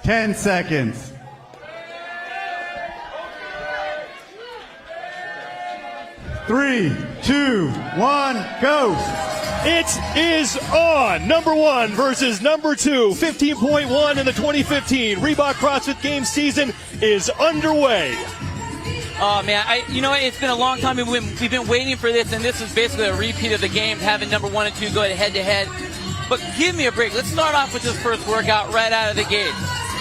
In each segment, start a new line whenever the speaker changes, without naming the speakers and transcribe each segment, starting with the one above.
10 seconds. Three, two, one, go.
It is on. Number one versus number two. 15.1 in the 2015 Reebok CrossFit Games season is underway.
Oh, man, it's been a long time. We've been waiting for this, and this is basically a repeat of the games, having number one and two go head-to-head. But give me a break. Let's start off with this first workout right out of the gate.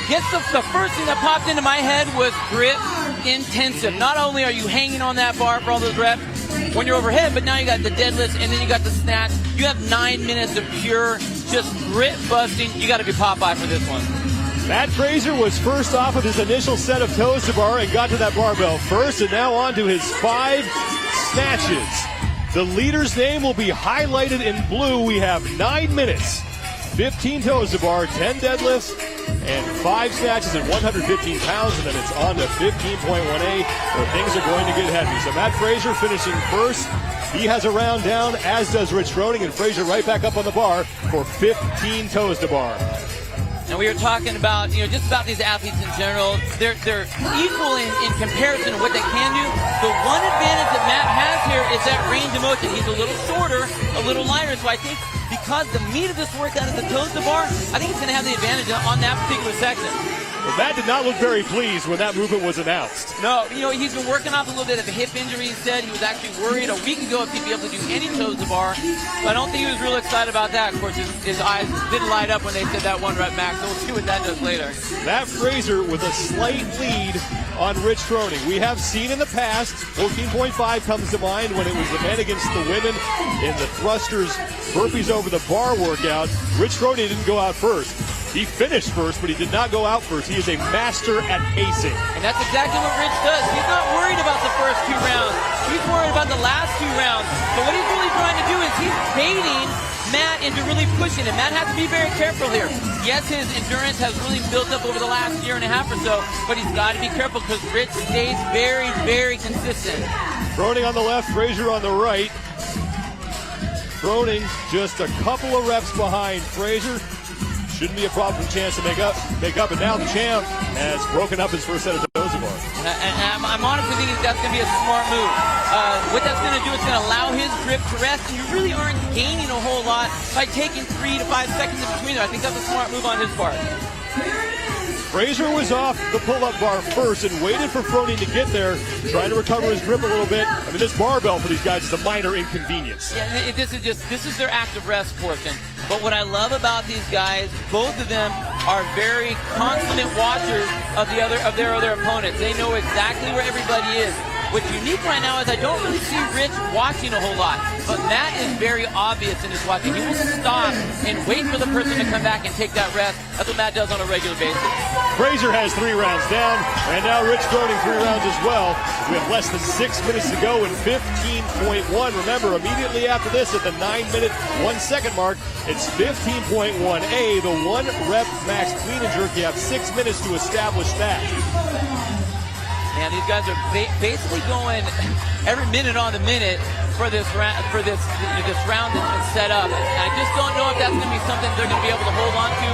The first thing that popped into my head was grip intensive. Not only are you hanging on that bar for all those reps when you're overhead, but now you got the deadlifts, and then you got the snatch. You have 9 minutes of pure, just grit busting. You got to be Popeye for this one.
Matt Fraser was first off of his initial set of toes to bar and got to that barbell first, and now on to his 5 snatches. The leader's name will be highlighted in blue. We have 9 minutes, 15 toes to bar, 10 deadlifts, and 5 snatches at 115 pounds, and then it's on to 15.18, where things are going to get heavy. So Matt Fraser finishing first. He has a round down, as does Rich Froning, and Fraser right back up on the bar for 15 toes to bar.
And we were talking about, just about these athletes in general. They're equal in comparison to what they can do. The one advantage that Matt has here is that range of motion. He's a little shorter, a little lighter, so I think because the meat of this workout is the toes to bar, I think he's going to have the advantage on that particular section.
But Matt did not look very pleased when that movement was announced.
No, he's been working off a little bit of a hip injury. He said he was actually worried a week ago if he'd be able to do any toes to bar. But I don't think he was real excited about that. Of course, his eyes didn't light up when they said that 1 rep max. So we'll see what that does later.
Matt Fraser with a slight lead on Rich Froning. We have seen in the past, 14.5 comes to mind when it was the men against the women in the thrusters burpees over the bar workout. Rich Froning didn't go out first. He finished first, but he did not go out first. He is a master at pacing.
And that's exactly what Rich does. He's not worried about the first 2 rounds. He's worried about the last 2 rounds. So what he's really trying to do is he's baiting Matt into really pushing him. Matt has to be very careful here. Yes, his endurance has really built up over the last year and a half or so, but he's got to be careful because Rich stays very, very consistent.
Froning on the left, Fraser on the right. Froning just a couple of reps behind Fraser. Shouldn't be a problem for Chance to make up. And now the champ has broken up his first set of toes to bar.
And I'm honestly thinking that's going to be a smart move. What that's going to do is going to allow his grip to rest, and you really aren't gaining a whole lot by taking 3 to 5 seconds in between there. I think that's a smart move on his part.
Fraser was off the pull-up bar first and waited for Froning to get there, trying to recover his grip a little bit. I mean, this barbell for these guys is a minor inconvenience.
Yeah, this is their active rest portion. But what I love about these guys, both of them are very consummate watchers of their other opponents. They know exactly where everybody is. What's unique right now is I don't really see Rich watching a whole lot, but Matt is very obvious in his watching. He will stop and wait for the person to come back and take that rest. That's what Matt does on a regular basis.
Fraser has 3 rounds down, and now Rich Froning 3 rounds as well. We have less than 6 minutes to go in 15.1. Remember, immediately after this, at the 9-minute, 1-second mark, it's 15.1A, the 1 rep max clean and jerk. You have 6 minutes to establish that.
And these guys are basically going every minute on the minute for this round that's been set up. And I just don't know if that's going to be something they're going to be able to hold on to.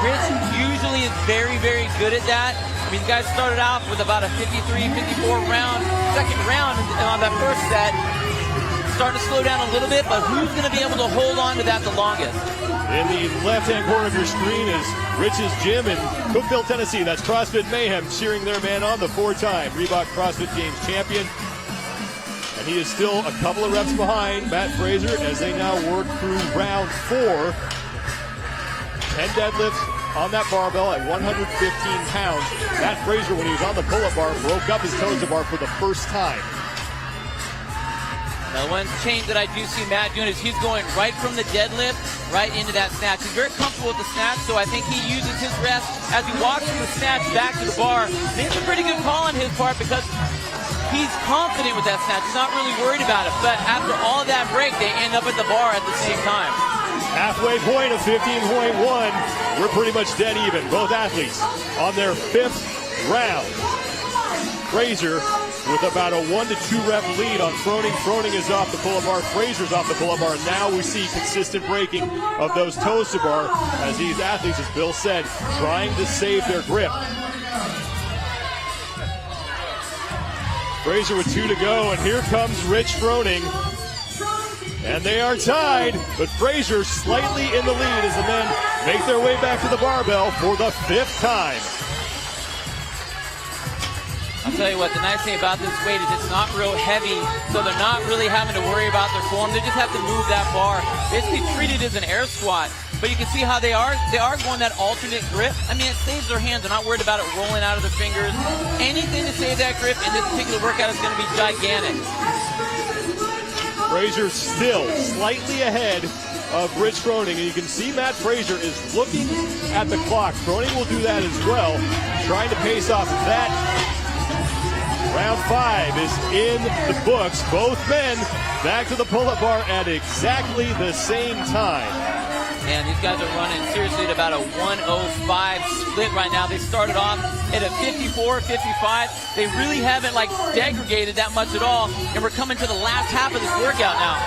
Rich usually is very, very good at that. I mean, the guys started out with about a 53, 54 round, second round on that first set. Starting to slow down a little bit, but who's going to be able to hold on to that the longest?
In the left-hand corner of your screen is Rich's gym in Cookeville, Tennessee. That's CrossFit Mayhem cheering their man on, the 4-time Reebok CrossFit Games champion. And he is still a couple of reps behind Matt Fraser as they now work through round 4. 10 deadlifts on that barbell at 115 pounds. Matt Fraser, when he was on the pull-up bar, broke up his toes to bar for the first time.
Now, one change that I do see Matt doing is he's going right from the deadlift right into that snatch. He's very comfortable with the snatch, so I think he uses his rest as he walks from the snatch back to the bar. And it's a pretty good call on his part because he's confident with that snatch. He's not really worried about it. But after all of that break, they end up at the bar at the same time.
Halfway point of 15.1. We're pretty much dead even. Both athletes on their 5th round. Fraser with about a 1 to 2 rep lead on Froning. Froning is off the pull-up bar. Fraser's off the pull-up bar. Now we see consistent breaking of those toes to bar as these athletes, as Bill said, trying to save their grip. Fraser with 2 to go, and here comes Rich Froning. And they are tied, but Fraser slightly in the lead as the men make their way back to the barbell for the 5th time.
I'll tell you what, the nice thing about this weight is it's not real heavy, so they're not really having to worry about their form. They just have to move that bar. Basically treat it as an air squat. But you can see how they are going that alternate grip. I mean, it saves their hands. They're not worried about it rolling out of their fingers. Anything to save that grip in this particular workout is going to be gigantic.
Fraser still slightly ahead of Rich Froning, and you can see Matt Fraser is looking at the clock. Froning will do that as well, trying to pace off that. Round 5 is in the books. Both men back to the pull-up bar at exactly the same time.
Man, these guys are running seriously at about a 105 split right now. They started off at a 54, 55. They really haven't degraded that much at all, and we're coming to the last half of this workout now.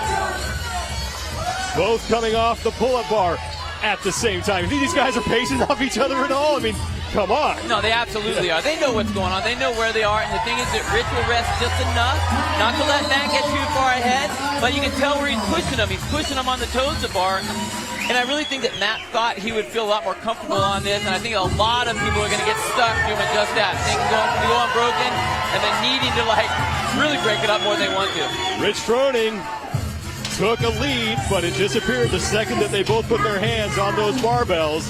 Both coming off the pull-up bar at the same time. You think these guys are pacing off each other at all? I mean, come on.
No, they absolutely are. They know what's going on. They know where they are. And the thing is that Rich will rest just enough not to let Matt get too far ahead. But you can tell where he's pushing him. He's pushing him on the toes to bar. And I really think that Matt thought he would feel a lot more comfortable on this. And I think a lot of people are going to get stuck doing just that. Things going broken and then needing to really break it up more than they want to.
Rich Froning took a lead, but it disappeared the second that they both put their hands on those barbells.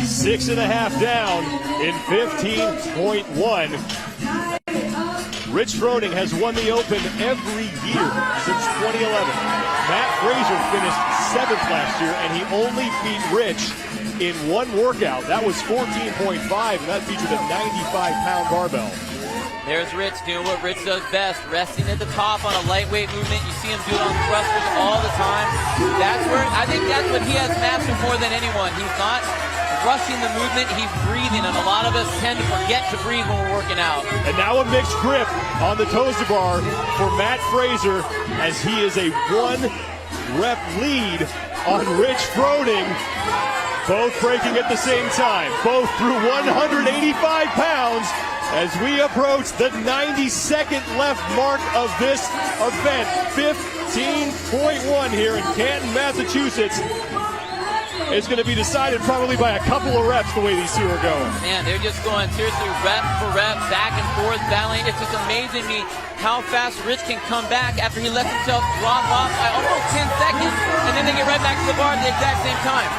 6.5 down in 15.1. Rich Froning has won the Open every year since 2011. Matt Fraser finished 7th last year, and he only beat Rich in one workout. That was 14.5, and that featured a 95-pound barbell.
There's Rich doing what Rich does best, resting at the top on a lightweight movement. You see him do it on thrusters all the time. I think that's what he has mastered more than anyone. He's not rushing the movement, he's breathing, and a lot of us tend to forget to breathe when we're working out.
And now a mixed grip on the toes to bar for Matt Fraser as he is a 1-rep lead on Rich Froning. Both breaking at the same time, both through 185 pounds as we approach the 92nd left mark of this event. 15.1 here in Canton, Massachusetts. It's going to be decided probably by a couple of reps the way these two are going.
Man, they're just going seriously rep for rep, back and forth, battling. It's just amazing to me how fast Rich can come back after he lets himself drop off by almost 10 seconds, and then they get right back to the bar at the exact same time.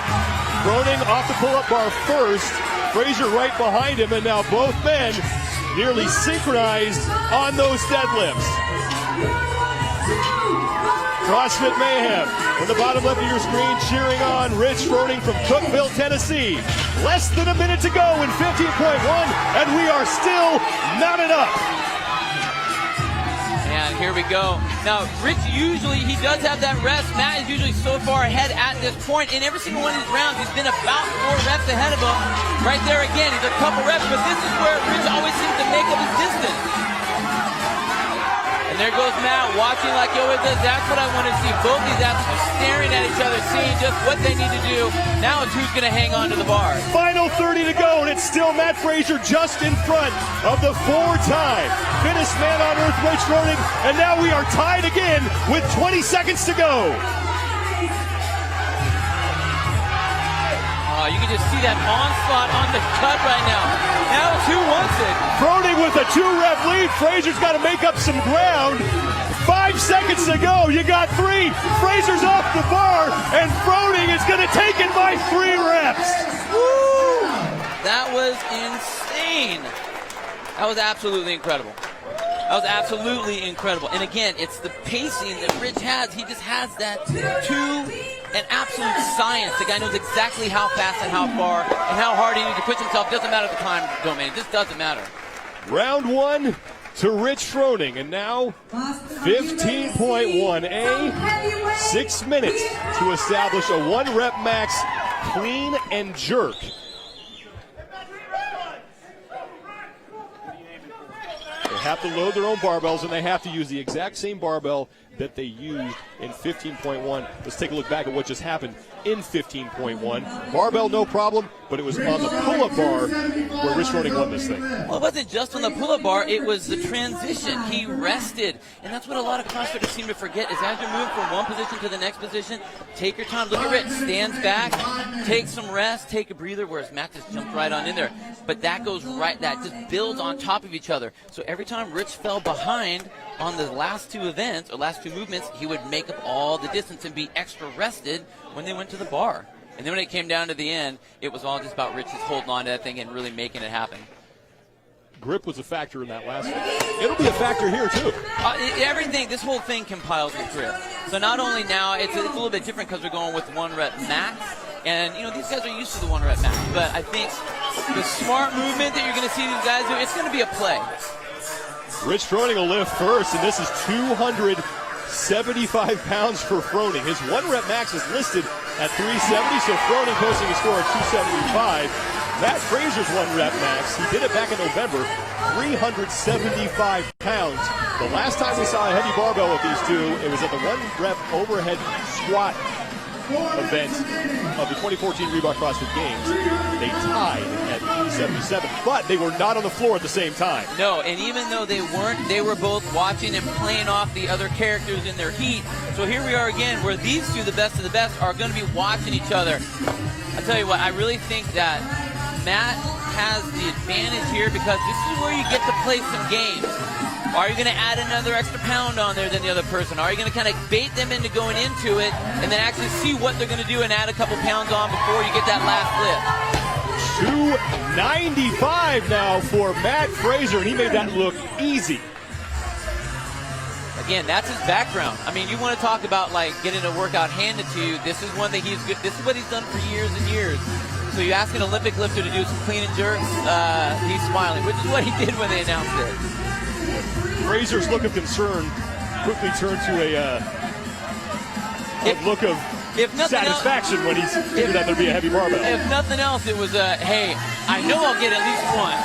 Froning off the pull-up bar first, Fraser right behind him, and now both men nearly synchronized on those deadlifts. CrossFit Mayhem from the bottom left of your screen, cheering on Rich Froning from Cookeville, Tennessee. Less than a minute to go in 15.1, and we are still mounted up.
And here we go. Now, Rich usually, he does have that rest. Matt is usually so far ahead at this point. In every single one of these rounds, he's been about 4 reps ahead of him. Right there again, he's a couple reps, but this is where Rich always seems to make up his distance. And there goes Matt, watching like he always does. That's what I want to see. Both these athletes are staring at each other, seeing just what they need to do. Now it's who's going to hang on to the bar.
Final 30 to go, and it's still Matt Fraser just in front of the 4-time fittest man on earth, Rich Froning. And now we are tied again with 20 seconds to go.
You can just see that onslaught on the cut right now. Now it's who wants it.
Froning with a 2-rep lead. Fraser's got to make up some ground. 5 seconds to go. You got 3. Fraser's off the bar, and Froning is going to take it by 3 reps.
Woo! That was insane. That was absolutely incredible. That was absolutely incredible. And again, it's the pacing that Rich has. He just has that an absolute science. The guy knows exactly how fast and how far and how hard he needs to push himself. Doesn't matter the time domain. It just doesn't matter.
Round 1 to Rich Froning, and now 15.1A, 6 minutes to establish a 1-rep max clean and jerk. have to load their own barbells, and they have to use the exact same barbell that they used in 15.1. Let's take a look back at what just happened in 15.1. Barbell, no problem, but it was on the pull-up bar where Rich Froning won this thing.
Well, it wasn't just on the pull-up bar. It was the transition. He rested. And that's what a lot of CrossFitters seem to forget is as you're moving from one position to the next position, take your time. Look at Rich. Stands back, take some rest, take a breather, whereas Matt just jumped right on in there. But that goes right, that just builds on top of each other. So every time Rich fell behind on the last two events, or last two movements, he would make up all the distance and be extra rested when they went to the bar. And then when it came down to the end, it was all just about Rich just holding on to that thing and really making it happen.
Grip was a factor in that last one. It'll be a factor here, too.
Everything, this whole thing compiles with grip. So not only now, it's a little bit different because we're going with 1 rep max. And, you know, these guys are used to the 1 rep max. But I think the smart movement that you're going to see these guys do, it's going to be a play.
Rich Froning will lift first, and this is 275 pounds for Froning. His 1 rep max is listed at 370, so Froning posting a score of 275. Matt Fraser's 1 rep max, he did it back in November, 375 pounds. The last time we saw a heavy barbell with these two, it was at the 1 rep overhead squat event of the 2014 Reebok CrossFit Games. They tied at 377, but they were not on the floor at the same time.
No, and even though they weren't, they were both watching and playing off the other characters in their heat. So here we are again, where these two, the best of the best, are going to be watching each other. I tell you what, I really think that Matt has the advantage here because this is where you get to play some games. Are you going to add another extra pound on there than the other person? Are you going to kind of bait them into going into it and then actually see what they're going to do and add a couple pounds on before you get that last lift?
295 now for Matt Fraser, and he made that look easy.
Again, that's his background. I mean, you want to talk about like getting a workout handed to you. This is one that he's good. This is what he's done for years and years. So you ask an Olympic lifter to do some clean and jerks, he's smiling, which is what he did when they announced it.
Fraser's look of concern quickly turned to a look of satisfaction when he figured out there'd be a heavy barbell.
If nothing else, it was hey, I know I'll get at least one.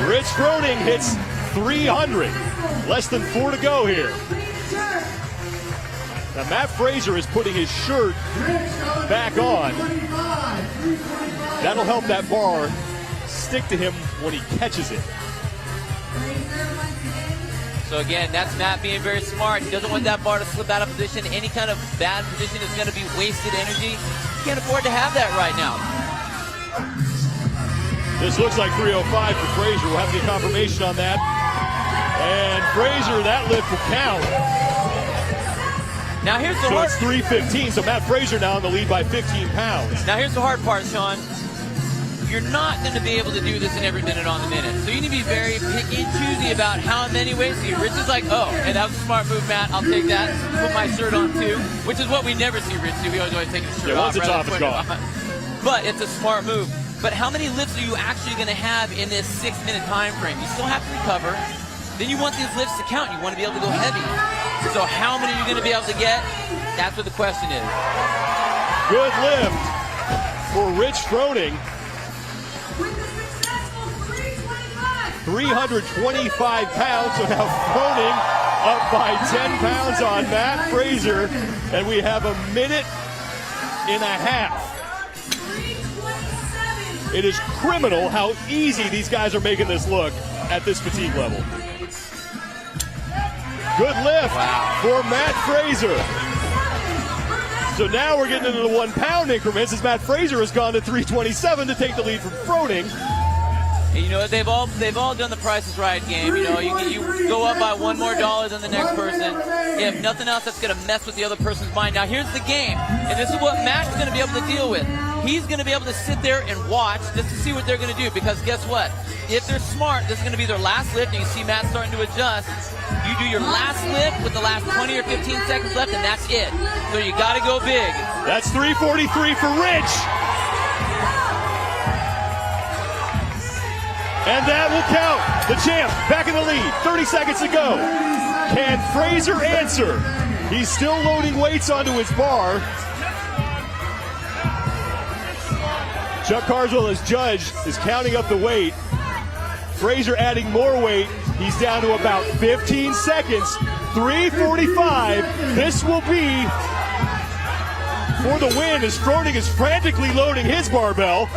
Rich Froning hits 300. Less than 4 to go here. Now Matt Fraser is putting his shirt back on. That'll help that bar stick to him when he catches it.
So again, that's Matt being very smart. He doesn't want that bar to slip out of position. Any kind of bad position is going to be wasted energy. He can't afford to have that right now.
This looks like 305 for Fraser. We'll have the confirmation on that. And Fraser, that lift will count.
Now here's the
so
hard.
It's 315, so Matt Fraser now in the lead by 15 pounds.
Now here's the hard part, Sean. You're not going to be able to do this in every minute on the minute. So you need to be very picky and choosy about how many weights. Rich is like, oh, and that was a smart move, Matt. I'll take that. Put my shirt on too, which is what we never see Rich do. We always take his shirt off.
Once it's off, it's gone.
But it's a smart move. But how many lifts are you actually going to have in this 6-minute time frame? You still have to recover. Then you want these lifts to count. You want to be able to go heavy. So how many are you going to be able to get? That's what the question is.
Good lift for Rich Froning. 325 pounds, so now Froning up by 10 pounds on Matt Fraser, and we have a minute and a half. It is criminal how easy these guys are making this look at this fatigue level. Good lift for Matt Fraser. So now we're getting into the 1 pound increments as Matt Fraser has gone to 327 to take the lead from Froning.
And you know, they've all done the Price is Right game. You know, you go up by $1 more than the next person. If nothing else, that's going to mess with the other person's mind. Now here's the game, and this is what Matt's going to be able to deal with. He's going to be able to sit there and watch just to see what they're going to do, because guess what? If they're smart, this is going to be their last lift, and you see Matt starting to adjust. You do your last lift with the last 20 or 15 seconds left, and that's it. So you got to go big.
That's 343 for Rich. And that will count. The champ back in the lead. 30 seconds to go. Can Fraser answer? He's still loading weights onto his bar. Chuck Carswell, as judge, is counting up the weight. Fraser adding more weight. He's down to about 15 seconds. 3:45. This will be for the win as Froning is frantically loading his barbell.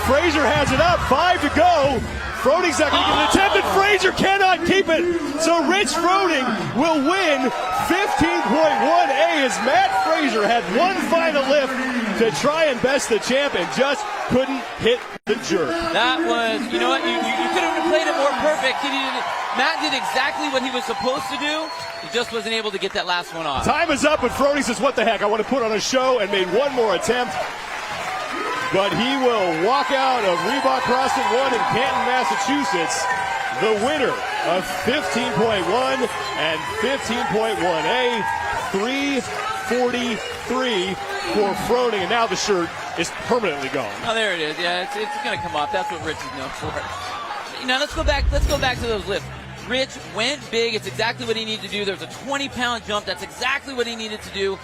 Fraser has it up. 5 to go. Froning's not going to get an attempt, and Fraser cannot keep it. So Rich Froning will win 15.1A as Matt Fraser had one final lift to try and best the champ and just couldn't hit the jerk.
That was, you know what, you could have played it more perfect. Matt did exactly what he was supposed to do. He just wasn't able to get that last one off.
Time is up, and Froning says, what the heck, I want to put on a show, and made one more attempt. But he will walk out of Reebok CrossFit 1 in Canton, Massachusetts, the winner of 15.1 and 15.1A, 3:43 for Froning, and now the shirt is permanently gone.
Oh, there it is. Yeah, it's going to come off. That's what Rich is known for. Now let's go back to those lifts. Rich went big. It's exactly what he needed to do. There's a 20-pound jump. That's exactly what he needed to do.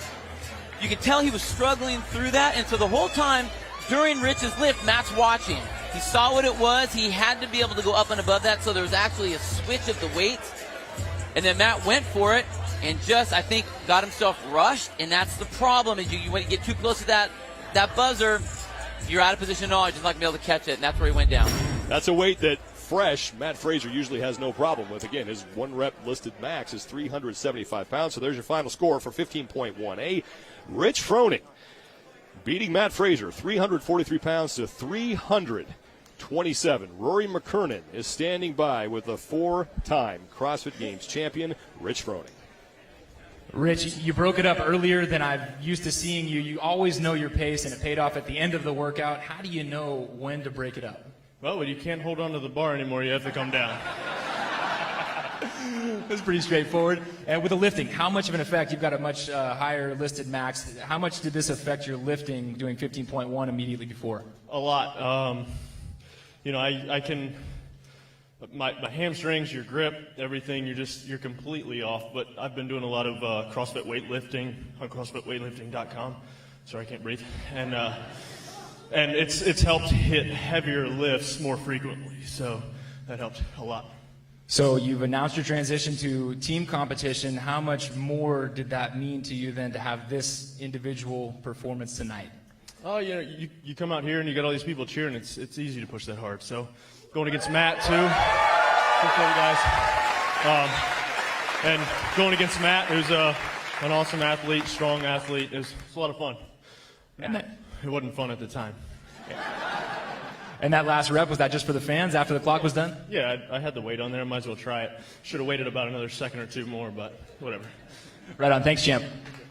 You could tell he was struggling through that, and so the whole time during Rich's lift, Matt's watching. He saw what it was. He had to be able to go up and above that, so there was actually a switch of the weights. And then Matt went for it and just, I think, got himself rushed, and that's the problem. Is when you get too close to that buzzer, you're out of position at all. You're just not going to be able to catch it, and that's where he went down.
That's a weight that fresh Matt Fraser usually has no problem with. Again, his one rep listed max is 375 pounds, so there's your final score for 15.1A. Rich Froning beating Matt Fraser, 343 pounds to 327. Rory McKernan is standing by with the 4-time CrossFit Games champion, Rich Froning.
Rich, you broke it up earlier than I'm used to seeing you. You always know your pace, and it paid off at the end of the workout. How do you know when to break it up?
Well, when you can't hold on to the bar anymore, you have to come down.
That's pretty straightforward. And with the lifting, how much of an effect? You've got a much higher listed max. How much did this affect your lifting doing 15.1 immediately before?
A lot. I can, my hamstrings, your grip, everything, you're completely off. But I've been doing a lot of CrossFit weightlifting on CrossFitWeightlifting.com. Sorry, I can't breathe. And it's helped hit heavier lifts more frequently. So that helped a lot.
So you've announced your transition to team competition. How much more did that mean to you than to have this individual performance tonight?
Oh, you come out here and you got all these people cheering. It's easy to push that hard. So going against Matt too. And going against Matt, who's an awesome athlete, strong athlete. It was a lot of fun. It wasn't fun at the time.
And that last rep, was that just for the fans after the clock was done?
Yeah, I had the weight on there. I might as well try it. Should have waited about another second or two more, but whatever.
Right on. Thanks, champ.